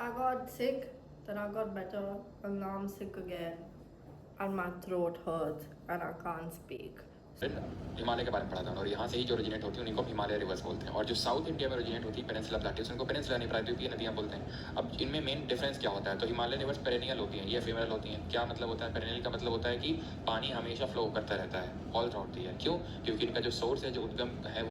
I got sick, then I got better, and now I'm sick again, and my throat hurts, and I can't speak. Himalaya के बारे में पढ़ा था और यहाँ से ही जो ओरिजिनेट होती है उन्हीं को हिमालय रिवर्स बोलते हैं और जो साउथ इंडिया में ओरिजिनेट होती है पेनिनसुला प्लेट्यूस उनको पेनिनसुला नहीं प्रायद्वीपीय नदियाँ बोलते हैं। अब इनमें मेन डिफरेंस क्या होता है? तो हिमालय रिवर्स पेरेनियल होती हैं, ये एफिमेरल होती हैं। क्या मतलब होता है? पेरेनियल का मतलब होता है कि पानी हमेशा फ्लो करता रहता है ऑल थ्रू द ईयर। क्यों? क्योंकि इनका जो सोर्स है, जो उद्गम है,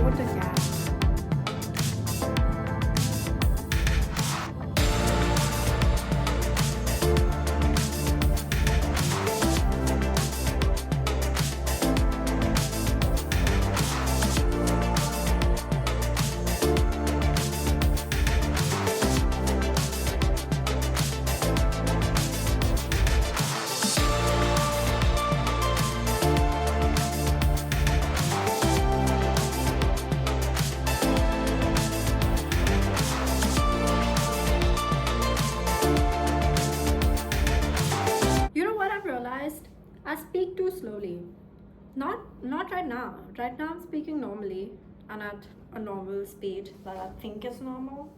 What a gas. You know what I've realized? I speak too slowly. Not right now. Right now I'm speaking normally and at a normal speed that I think is normal.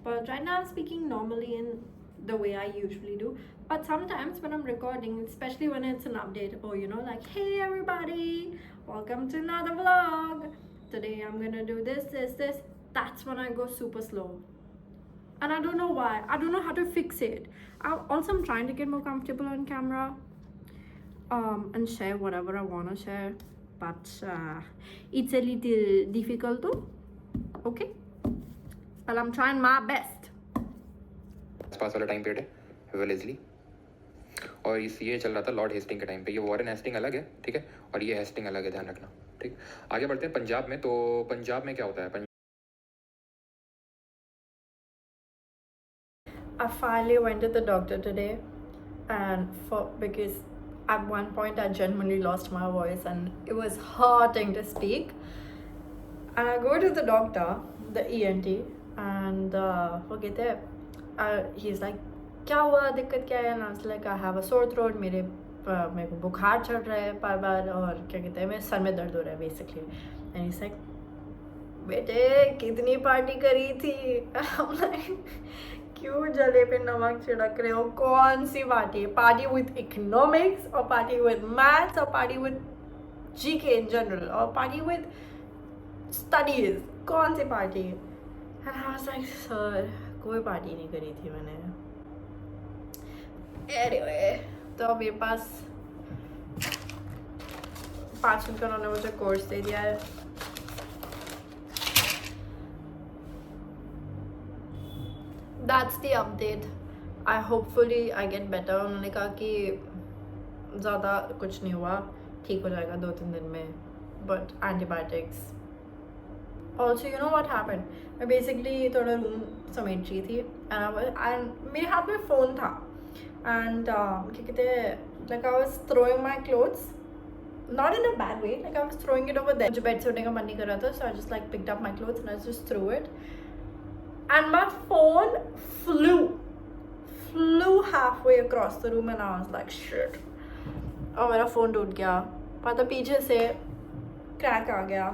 But right now I'm speaking normally in the way I usually do. But sometimes when I'm recording, especially when it's an update, or like, hey everybody, welcome to another vlog. Today I'm gonna do this. That's when I go super slow. And I don't know why. I don't know how to fix it. I'm trying to get more comfortable on camera, and share whatever I want to share, but it's a little difficult too. Okay, but I'm trying my best. आसपास वाला time period है Wellesley, और ये चल रहा था Lord Hasting के time पे। ये वॉरेन हेस्टिंग अलग है, ठीक है, और ये हेस्टिंग अलग है, ध्यान रखना। ठीक, आगे बढ़ते हैं पंजाब में। तो पंजाब में क्या होता है? I finally went to the doctor today, and because at one point I genuinely lost my voice and it was hurting to speak. And I go to the doctor, the ENT, and he's like, क्या हुआ, दिक्कत क्या है? And I was like, I have a sore throat, मेरे को बुखार चढ़ रहा है बार बार, और क्या कहते हैं, मेरे सर में दर्द हो रहा है basically. And he's like, बेटे कितनी पार्टी करी थी? I'm like, क्यों जले पे नमक छिड़क रहे हो? कौन सी पार्टी? पार्टी विद इकोनॉमिक्स, और पार्टी विद मैथ्स, और party with GK in general, और पार्टी विद स्टडीज? कौन सी party? And I was like, sir कोई पार्टी नहीं करी थी मैंने. Anyway, तो मेरे पास 5 मिनट का उन्होंने मुझे कोर्स दे दिया है. That's the update. Hopefully I get better. उन्होंने कहा कि ज़्यादा कुछ नहीं हुआ, ठीक हो जाएगा 2-3 दिन में, but antibiotics. Also, you know what happened? मैं basically थोड़ा रूम समेट रही थी, and मेरे हाथ में फ़ोन था, and क्या कहते हैं, like I was throwing my clothes, not in a bad way, like I was throwing it over there. मुझे बेड से उठने का मन नहीं कर रहा था, so I just like picked up my clothes and I just threw it, and my phone flew halfway across the room, and I was like shit. और मेरा फ़ोन टूट गया, पता पीछे से क्रैक आ गया.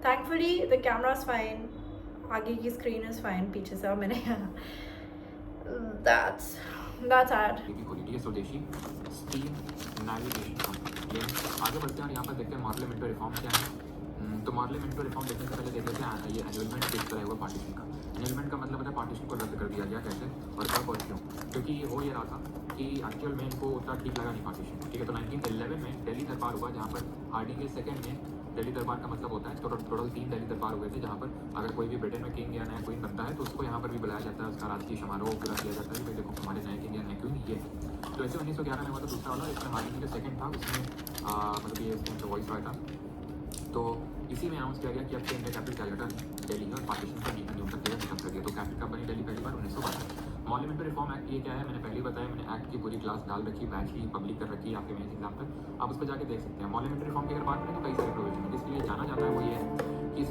Thankfully the camera is fine, आगे की स्क्रीन is fine, पीछे से मैंने that's sad. ये स्वदेशी स्टीम नेविगेशन कंपनी। आगे बढ़ते हैं और यहाँ पर देखते हैं पार्लियामेंट्री रिफॉर्म क्या है। तो पार्लियामेंट्री रिफॉर्म देखने से पहले देख लेते हैं ये एनुअलमेंट किस तरह हुआ पार्टीशन का। एनुअलमेंट का मतलब होता है पार्टीशन को रद्द कर दिया गया, कैसे और कब और क्यों? क्योंकि हो ये रहा था कि एक्चुअल में इनको उतना ठीक लगा नहीं पार्टीशन, ठीक है। तो 1911 में दिल्ली दरबार हुआ, जहाँ पर हार्डी के सेकेंड में, दिल्ली दरबार का मतलब होता है टोटल 3 दिल्ली दरबार हुए थे, जहाँ पर अगर कोई भी ब्रिटेन में किंग या नया क्वीन बनता है तो उसको यहाँ पर भी बुलाया जाता है, उसका राजकीय समारोह पूरा किया जाता है कि भाई देखो हमारे नए किंग या नए क्वीन ये। तो ऐसे 1911 में हुआ था दूसरा वाला, इसमें हार्डी जो सेकेंड था उसमें मतलब ये वॉइस रॉय था। तो इसी में अनाउंस किया गया कि अब से इंडिया कैपिटल कैलकाटा दिल्ली है और पार्टीशन का नियम न्यूनतम किया खत्म कर दिया। तो कैपिटल कब बनी दिल्ली पहली बार 1912। मॉन्यूमेंट रिफॉर्म एक्ट ये क्या है, मैंने पहले ही बताया, मैंने एक्ट की पूरी क्लास डाल रखी, बैच की पब्लिक कर रखी है आपके मेंस एग्जाम पर, आप उस पर जाके देख सकते हैं। मॉन्यूमेंट रिफॉर्म की अगर बात करें तो कई सारे प्रोविजन है, जिसके लिए जाना जाता है वो ये है कि